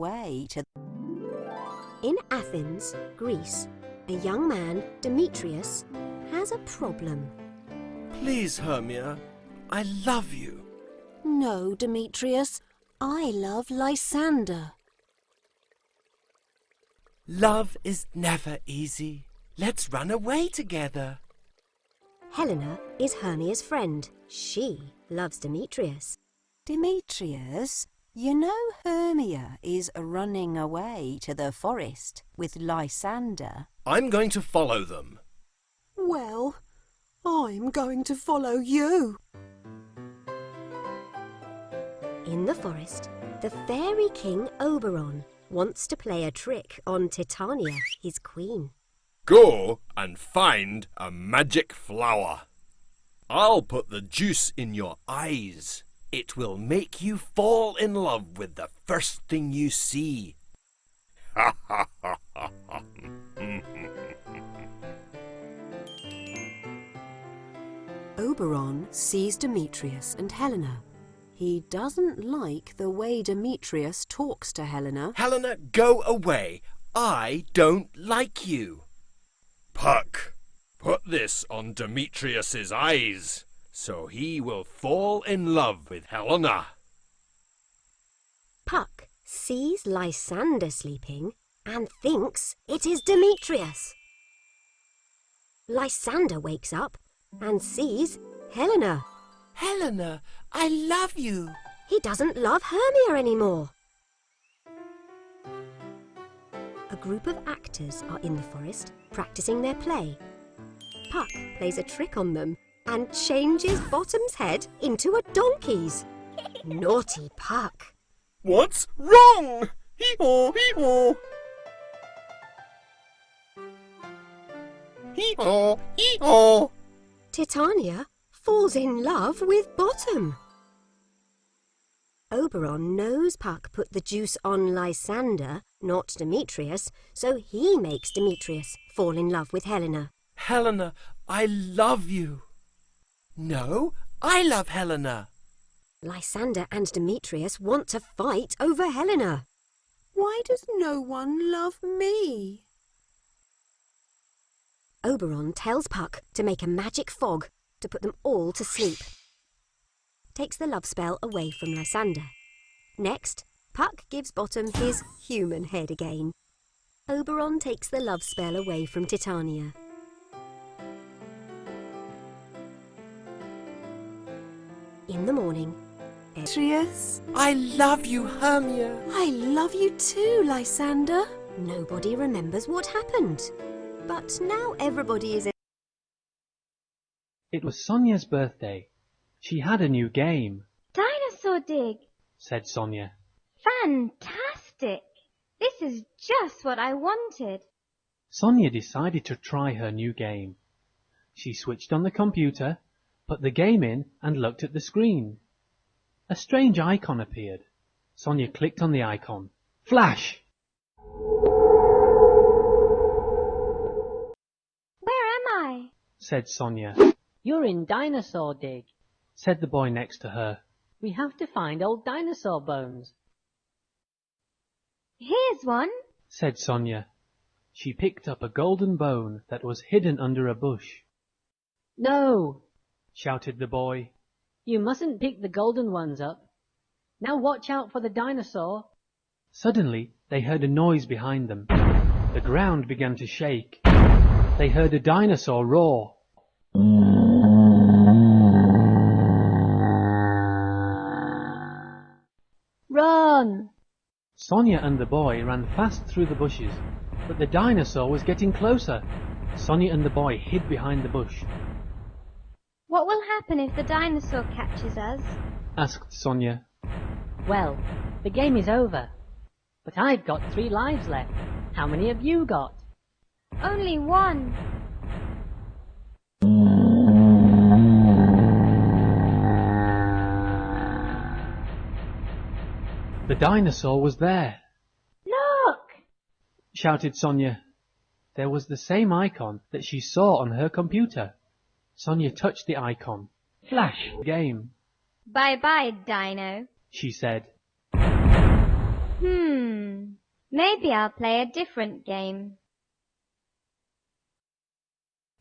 way to... In Athens, Greece, a young man, Demetrius, has a problem. Please, Hermia, I love you. No, Demetrius, I love Lysander. Love is never easy. Let's run away together. Helena is Hermia's friend. She loves Demetrius. Demetrius, you know Hermia is running away to the forest with Lysander. I'm going to follow them. Well, I'm going to follow you. In the forest, the fairy king Oberon wants to play a trick on Titania, his queen. Go and find a magic flower. I'll put the juice in your eyes. It will make you fall in love with the first thing you see. Ha ha ha ha ha. Oberon sees Demetrius and Helena. He doesn't like the way Demetrius talks to Helena. Helena, go away. I don't like you. Puck, put this on Demetrius's eyes, so he will fall in love with Helena. Puck sees Lysander sleeping and thinks it is Demetrius. Lysander wakes up and sees Helena. Helena, I love you. He doesn't love Hermia anymore. A group of actors are in the forest practicing their play. Puck plays a trick on them and changes Bottom's head into a donkey's. Naughty Puck. What's wrong? Hee-haw, hee-haw. Hee-haw, hee-haw. Titania falls in love with Bottom. Oberon knows Puck put the juice on Lysander, not Demetrius, so he makes Demetrius fall in love with Helena. Helena, I love you. No, I love Helena. Lysander and Demetrius want to fight over Helena. Why does no one love me? Oberon tells Puck to make a magic fog to put them all to sleep. Takes the love spell away from Lysander. Next, Puck gives Bottom his human head again. Oberon takes the love spell away from Titania. In the morning, Demetrius, I love you, Hermia. I love you too, Lysander. nobody remembers what happened. But now everybody is... It was Sonia's birthday. She had a new game, Dinosaur dig! said Sonia. Fantastic! This is just what I wanted. Sonia decided to try her new game. She switched on the computer, put the game in and looked at the screen. A strange icon appeared. Sonia clicked on the icon. Flash! Where am I? Said Sonia. You're in Dinosaur Dig. Said the boy next to her. We have to find old dinosaur bones. Here's one. Said Sonia. She picked up a golden bone that was hidden under a bush. No, Shouted the boy. you mustn't pick the golden ones up. Now watch out for the dinosaur. Suddenly, they heard a noise behind them. The ground began to shake. They heard a dinosaur roar. Run! Sonia and the boy ran fast through the bushes, but the dinosaur was getting closer. Sonia and the boy hid behind the bush. What will happen if the dinosaur catches us? Asked Sonia. Well, the game is over. But I've got 3 lives left. How many have you got? Only one. The dinosaur was there. Look! Shouted Sonia. There was the same icon that she saw on her computer. Sonia touched the icon. Flash! Game, Bye-bye, Dino. she said. Hmm. Maybe I'll play a different game.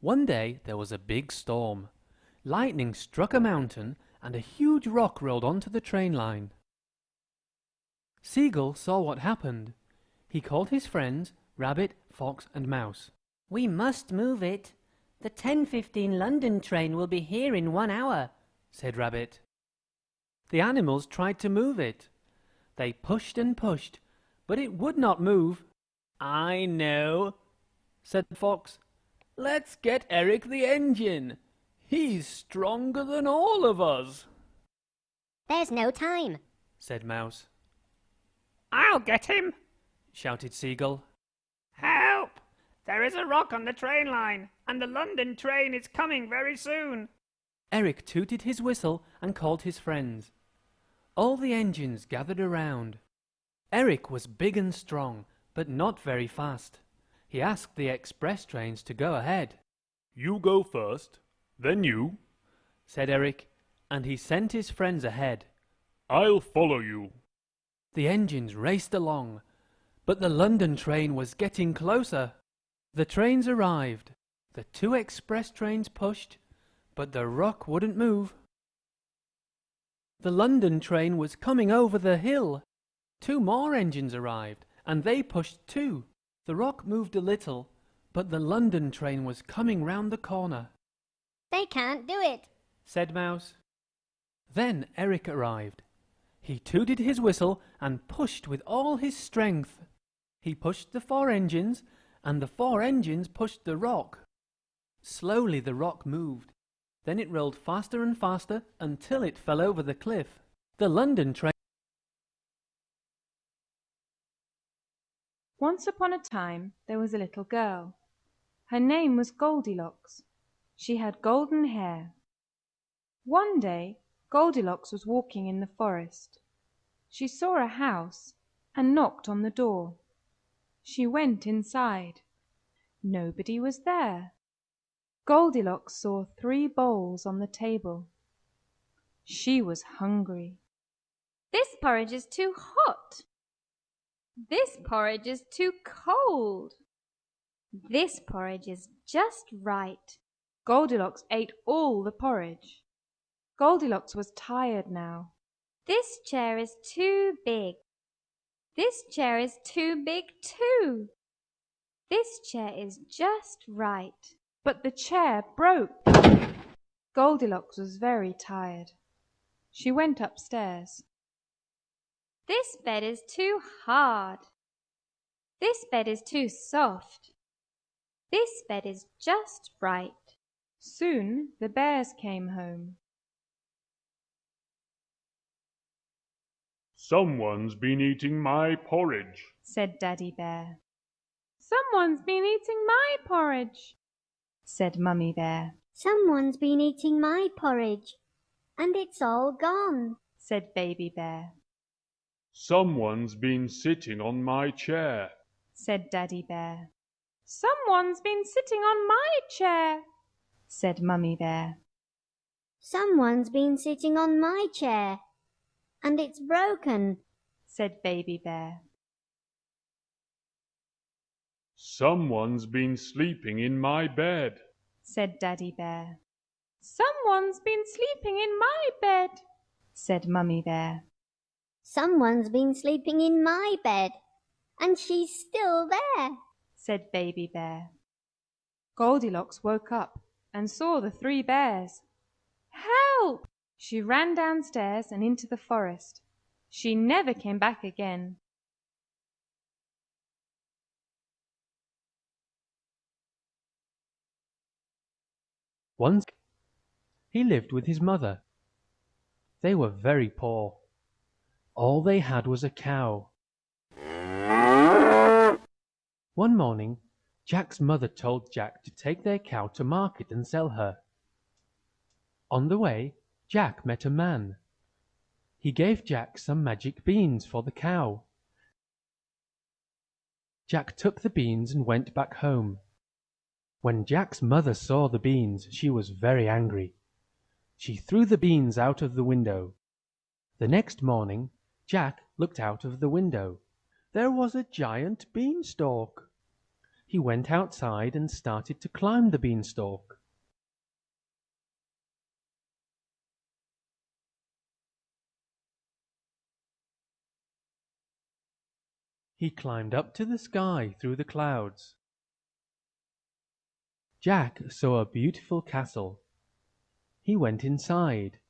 One day there was a big storm. Lightning struck a mountain and a huge rock rolled onto the train line. Seagull saw what happened. He called his friends, Rabbit, Fox and Mouse. We must move it. The 10:15 London train will be here in 1 hour, said Rabbit. The animals tried to move it. They pushed and pushed, but it would not move. I know, said Fox. Let's get Eric the engine. He's stronger than all of us. There's no time, said Mouse. I'll get him, shouted Seagull. Help! There is a rock on the train line, and the London train is coming very soon. Eric tooted his whistle and called his friends. All the engines gathered around. Eric was big and strong, but not very fast. He asked the express trains to go ahead. You go first, then you, said Eric, and he sent his friends ahead. I'll follow you. The engines raced along, but the London train was getting closer. The trains arrived. The 2 express trains pushed, but the rock wouldn't move. The London train was coming over the hill. 2 more engines arrived, and they pushed too. The rock moved a little, but the London train was coming round the corner. They can't do it, said Mouse. Then Eric arrived. He tooted his whistle and pushed with all his strength. He pushed the 4 engines, and the 4 engines pushed the rock. Slowly the rock moved. Then it rolled faster and faster until it fell over the cliff. The London train. Once upon a time there was a little girl. Her name was Goldilocks. She had golden hair. One day Goldilocks was walking in the forest. She saw a house and knocked on the door. She went inside. Nobody was there. Goldilocks saw 3 bowls on the table. She was hungry. This porridge is too hot. This porridge is too cold. This porridge is just right. Goldilocks ate all the porridge. Goldilocks was tired now. This chair is too big. This chair is too big too. This chair is just right. But the chair broke. Goldilocks was very tired. She went upstairs. This bed is too hard. This bed is too soft. This bed is just right. Soon the bears came home. Someone's been eating my porridge, said Daddy Bear. Someone's been eating my porridge, said Mummy Bear. Someone's been eating my porridge, and it's all gone, said Baby Bear. Someone's been sitting on my chair, said Daddy Bear. Someone's been sitting on my chair, said Mummy Bear. Someone's been sitting on my chair, and it's broken, said Baby Bear. Someone's been sleeping in my bed, said Daddy Bear. Someone's been sleeping in my bed, said Mummy Bear. Someone's been sleeping in my bed, and she's still there, said Baby Bear. Goldilocks woke up and saw the 3 bears. Help! She ran downstairs and into the forest. She never came back again. Once he lived with his mother. They were very poor. All they had was a cow. One morning, Jack's mother told Jack to take their cow to market and sell her. On the way, Jack met a man. He gave Jack some magic beans for the cow. Jack took the beans and went back home. When Jack's mother saw the beans, she was very angry. She threw the beans out of the window. The next morning, Jack looked out of the window. there was a giant beanstalk. He went outside and started to climb the beanstalk. He climbed up to the sky through the clouds. Jack saw a beautiful castle. He went inside.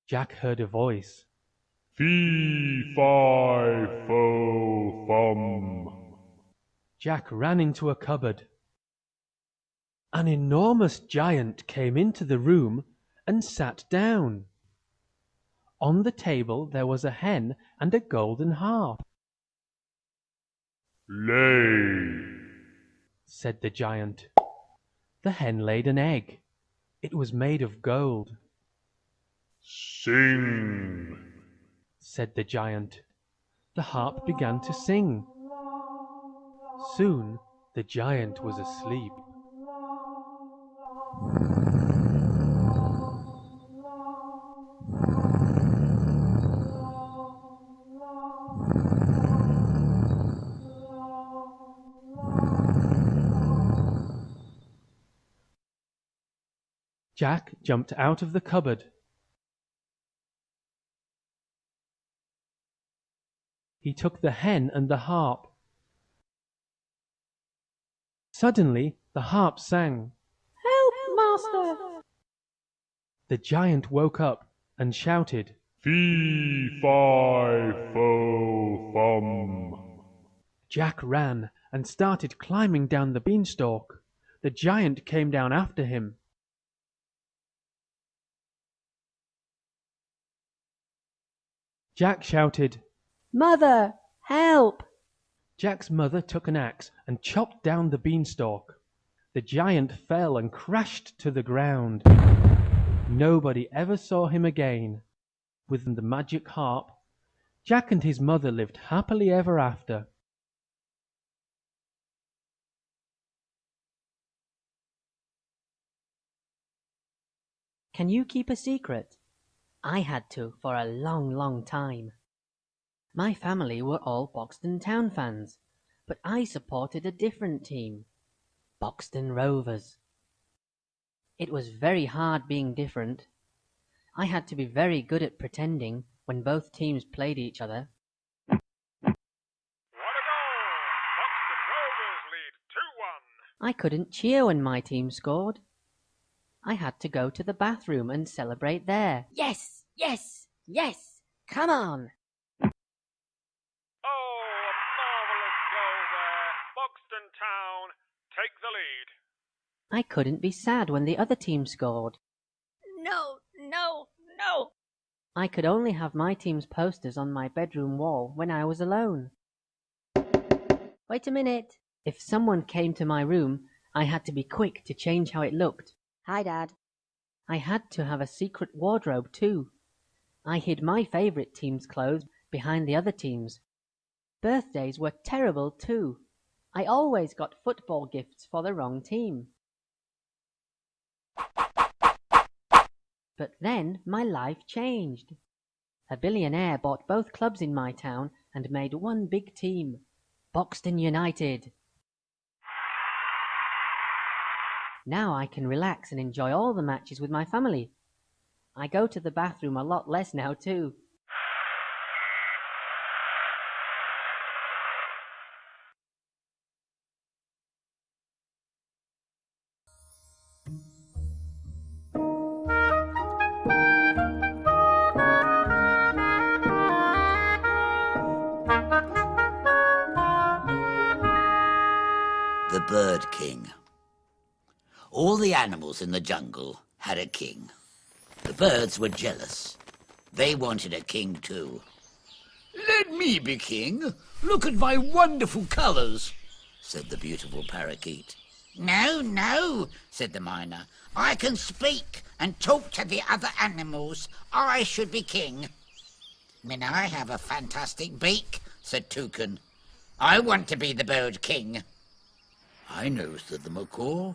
Jack heard a voice. Fee, fi, fo, fum. Jack ran into a cupboard. An enormous giant came into the room and sat down. On the table there was a hen and a golden harp. Lay, said the giant. The hen laid an egg. It was made of gold. sing, said the giant. The harp began to sing. Soon the giant was asleep. Jack jumped out of the cupboard. He took the hen and the harp. Suddenly the harp sang. Help, master! The giant woke up and shouted. fee, fi, fo, fum. Jack ran and started climbing down the beanstalk. The giant came down after him. Jack shouted, Mother, help! Jack's mother took an axe and chopped down the beanstalk. The giant fell and crashed to the ground. Nobody ever saw him again. With the magic harp, Jack and his mother lived happily ever after. Can you keep a secret? I had to for a long, long time. My family were all Boxton Town fans, but I supported a different team, Boxton Rovers. It was very hard being different. I had to be very good at pretending when both teams played each other. What a goal! Boxton Rovers lead 2-1. I couldn't cheer when my team scored. I had to go to the bathroom and celebrate there. Yes, yes, yes! Come on! Oh, a marvellous goal there. Boxton Town take the lead. I couldn't be sad when the other team scored. No, no, no! I could only have my team's posters on my bedroom wall when I was alone. Wait a minute. If someone came to my room, I had to be quick to change how it looked. Hi, Dad. I had to have a secret wardrobe too. I hid my favourite team's clothes behind the other team's. Birthdays were terrible too. I always got football gifts for the wrong team. But then my life changed. A billionaire bought both clubs in my town and made one big team, Boxton United. Now I can relax and enjoy all the matches with my family. I go to the bathroom a lot less now too. The Bird King. All the animals in the jungle had a king. The birds were jealous. They wanted a king too. "Let me be king. Look at my wonderful colours," said the beautiful parakeet. "No, no," said the myna. "I can speak and talk to the other animals. I should be king." "Then I have a fantastic beak," said Toucan. "I want to be the bird king." I know, said the macaw.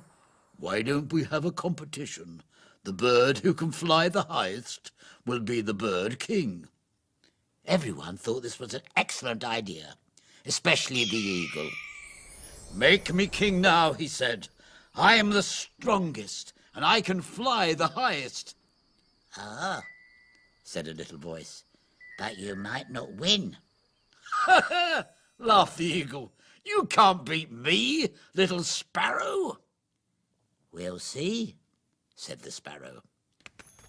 Why don't we have a competition? The bird who can fly the highest will be the bird king. Everyone thought this was an excellent idea, especially the eagle. Make me king now, he said. I am the strongest, and I can fly the highest. Ah, said a little voice, but you might not win. Ha ha, laughed the eagle. You can't beat me, little sparrow. We'll see, said the sparrow.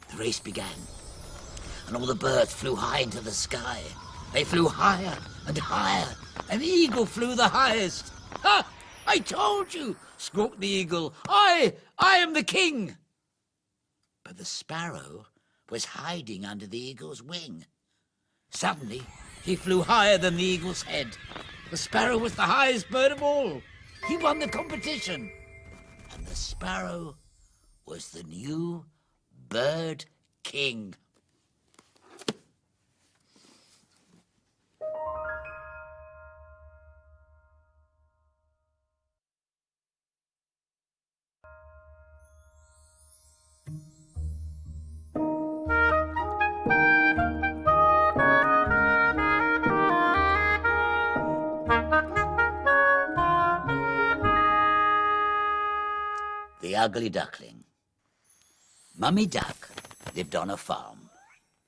The race began, and all the birds flew high into the sky. They flew higher and higher, and the eagle flew the highest. Ha! I told you, squawked the eagle. I am the king. But the sparrow was hiding under the eagle's wing. Suddenly, he flew higher than the eagle's head. The sparrow was the highest bird of all. He won the competition. And the sparrow was the new bird king. The Ugly Duckling. Mummy Duck lived on a farm.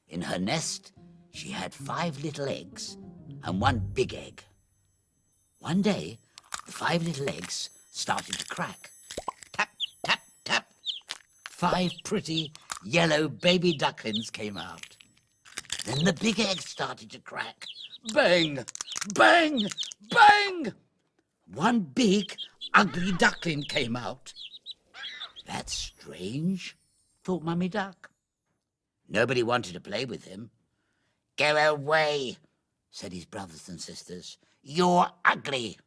In her nest, she had 5 little eggs and 1 big egg. One day, the 5 little eggs started to crack. Tap, tap, tap. 5 pretty yellow baby ducklings came out. Then the big egg started to crack. Bang, bang, bang! 1 big, ugly duckling came out. That's strange, thought Mummy Duck. Nobody wanted to play with him. Go away, said his brothers and sisters. You're ugly.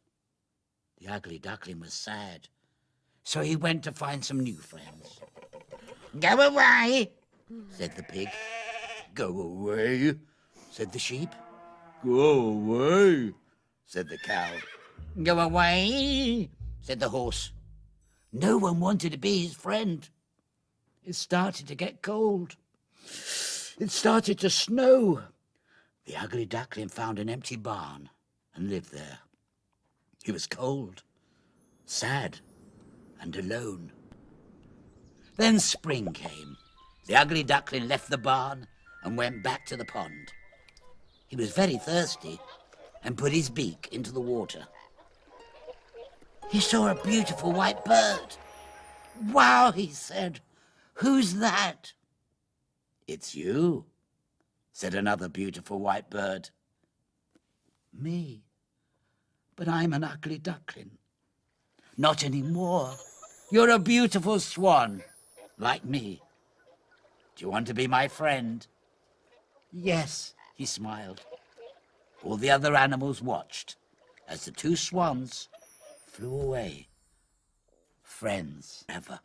The ugly duckling was sad, so he went to find some new friends. Go away, said the pig. Go away, said the sheep. Go away, said the cow. Go away, said the horse. No one wanted to be his friend. It started to get cold. It started to snow. The ugly duckling found an empty barn and lived there. He was cold, sad, and alone. Then spring came. The ugly duckling left the barn and went back to the pond. He was very thirsty and put his beak into the water. He saw a beautiful white bird. Wow, he said. Who's that? It's you, said another beautiful white bird. Me? But I'm an ugly duckling. Not anymore. You're a beautiful swan, like me. Do you want to be my friend? Yes, he smiled. All the other animals watched as the 2 swans flew away, friends ever.